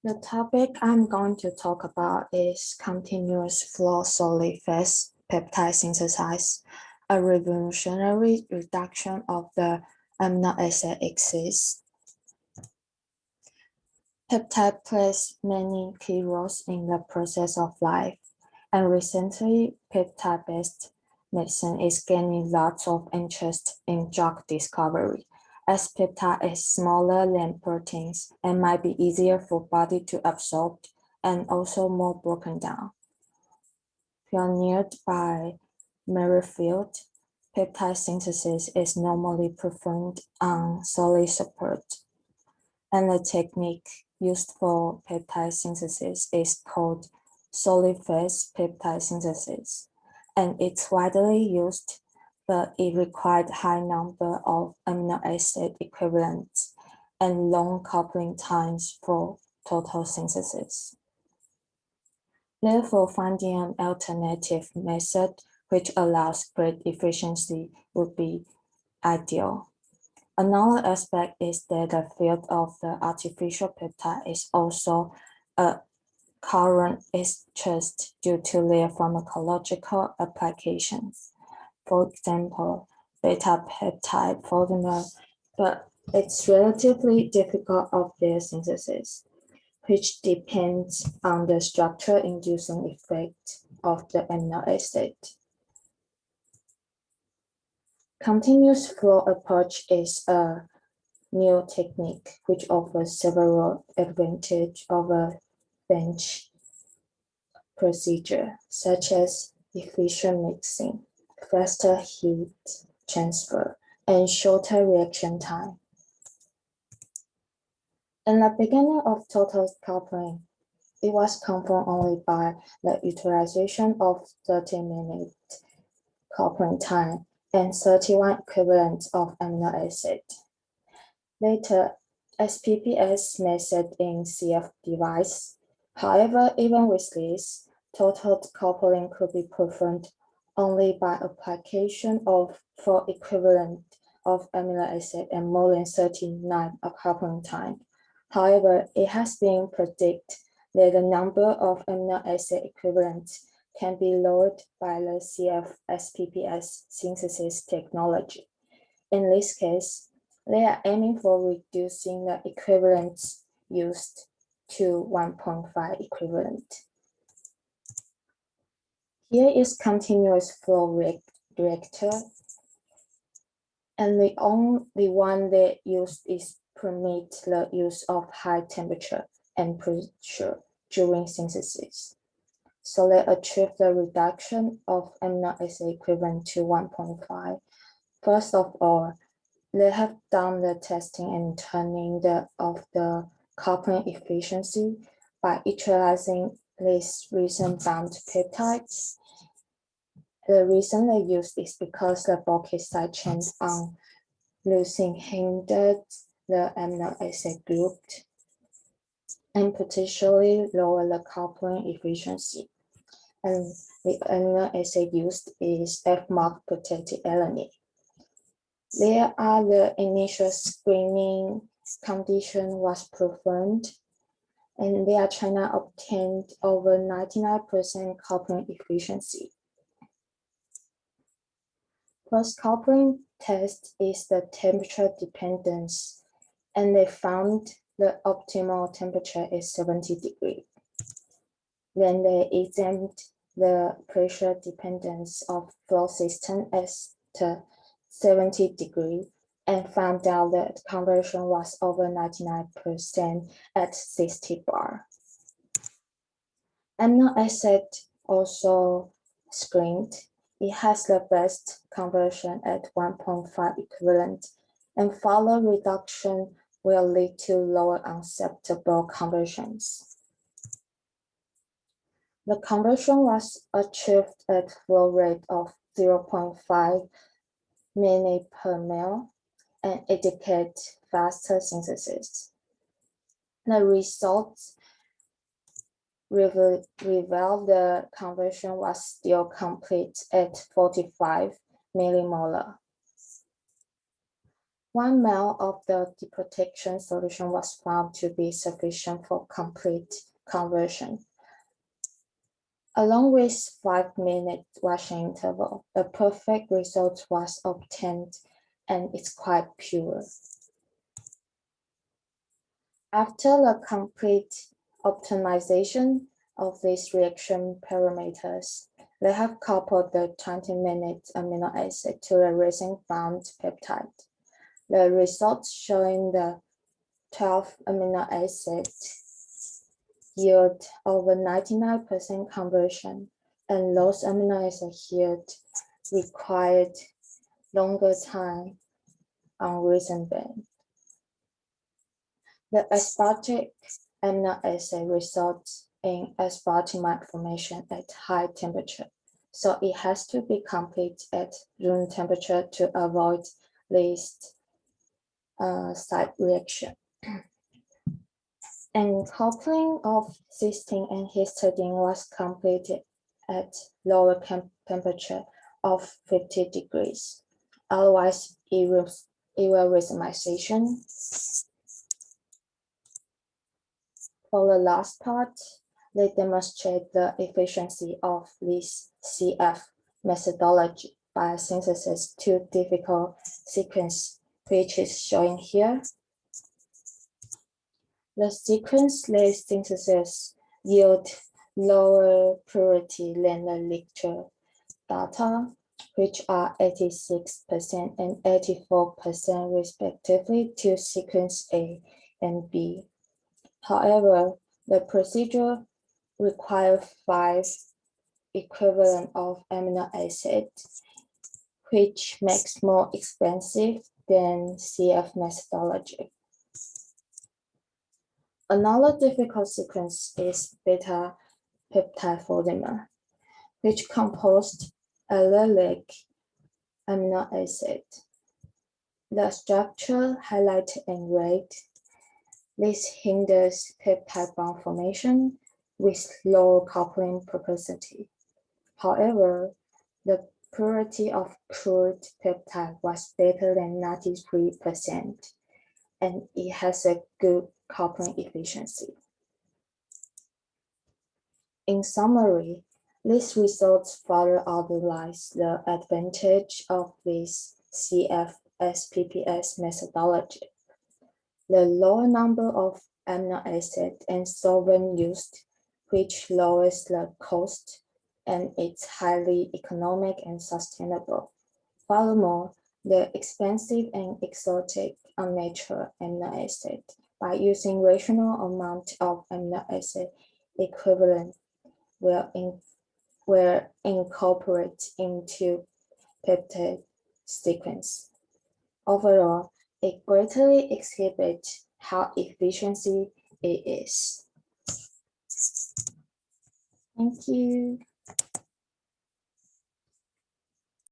The topic I'm going to talk about is continuous flow solid phase peptide synthesis, a revolutionary reduction of the amino acid axis. Peptide plays many key roles in the process of life, and recently peptide-based medicine is gaining lots of interest in drug discovery, as peptide is smaller than proteins and might be easier for body to absorb and also more broken down. Pioneered by Merrifield, peptide synthesis is normally performed on solid support, and the technique used for peptide synthesis is called solid phase peptide synthesis, and it's widely used, but it required high number of amino acid equivalents and long coupling times for total synthesis. Therefore, finding an alternative method which allows great efficiency would be ideal. Another aspect is that the field of the artificial peptide is also a current interest due to their pharmacological applications. For example, beta peptide polymer, but it's relatively difficult of their synthesis, which depends on the structure-inducing effect of the amino acid. Continuous flow approach is a new technique which offers several advantages over bench procedure, such as efficient mixing, faster heat transfer, and shorter reaction time. In the beginning of total coupling, it was confirmed only by the utilization of 30-minute coupling time and 31 equivalents of amino acid. Later, SPPS method in CF device. However, even with this, total coupling could be performed only by application of 4 equivalent of amino acid and more than 39 of coupling time. However, it has been predicted that the number of amino acid equivalents can be lowered by the CF SPPS synthesis technology. In this case, they are aiming for reducing the equivalents used to 1.5 equivalent. Here is continuous flow reactor, and the only one that used is permit the use of high temperature and pressure during synthesis. So they achieve the reduction of amino acid equivalent to 1.5. First of all, they have done the testing and turning of the coupling efficiency by utilizing these resin bound peptides. The reason they used is because the bulky side chains on leucine hindered the amino acid group and potentially lower the coupling efficiency. And the amino acid used is F-mark protected alanine. There are the initial screening condition was performed, and there China obtained over 99% coupling efficiency. First coupling test is the temperature dependence, and they found the optimal temperature is 70 degrees. Then they examined the pressure dependence of flow system as to 70 degrees and found out that conversion was over 99% at 60 bar. Amino acid also screened. It has the best conversion at 1.5 equivalent, and further reduction will lead to lower unacceptable conversions. The conversion was achieved at flow rate of 0.5 minute per ml and indicate faster synthesis. The results reveal the conversion was still complete at 45 millimolar. 1 ml of the deprotection solution was found to be sufficient for complete conversion. Along with 5-minute washing interval, a perfect result was obtained and it's quite pure. After the complete optimization of these reaction parameters, they have coupled the 20-minute amino acid to the resin-bound peptide. The results showing the 12 amino acid yield over 99% conversion, and those amino acid yield required longer time on resin band. The aspartic amino acid results in aspartic formation at high temperature, so it has to be complete at room temperature to avoid this side reaction. And coupling of cysteine and histidine was completed at lower temperature of 50 degrees. Otherwise, it will racemization. For the last part, they demonstrate the efficiency of this CF methodology by synthesis to difficult sequence, which is shown here. The sequence-less synthesis yield lower purity than the lecture data, which are 86% and 84% respectively to sequence A and B. However, the procedure requires 5 equivalent of amino acid, which makes more expensive than CF methodology. Another difficult sequence is beta peptide polymer, which composed allelic amino acid. The structure highlighted in red. This hinders peptide bond formation with low coupling propensity. However, the purity of crude peptide was better than 93%, and it has a good coupling efficiency. In summary, these results further outlines the advantage of this CF-SPPS methodology. The lower number of amino acid and solvent used, which lowers the cost, and it's highly economic and sustainable. Furthermore, the expensive and exotic unnatural amino acid, by using rational amount of amino acid equivalent, will incorporate into peptide sequence. Overall, it greatly exhibits how efficient it is. Thank you.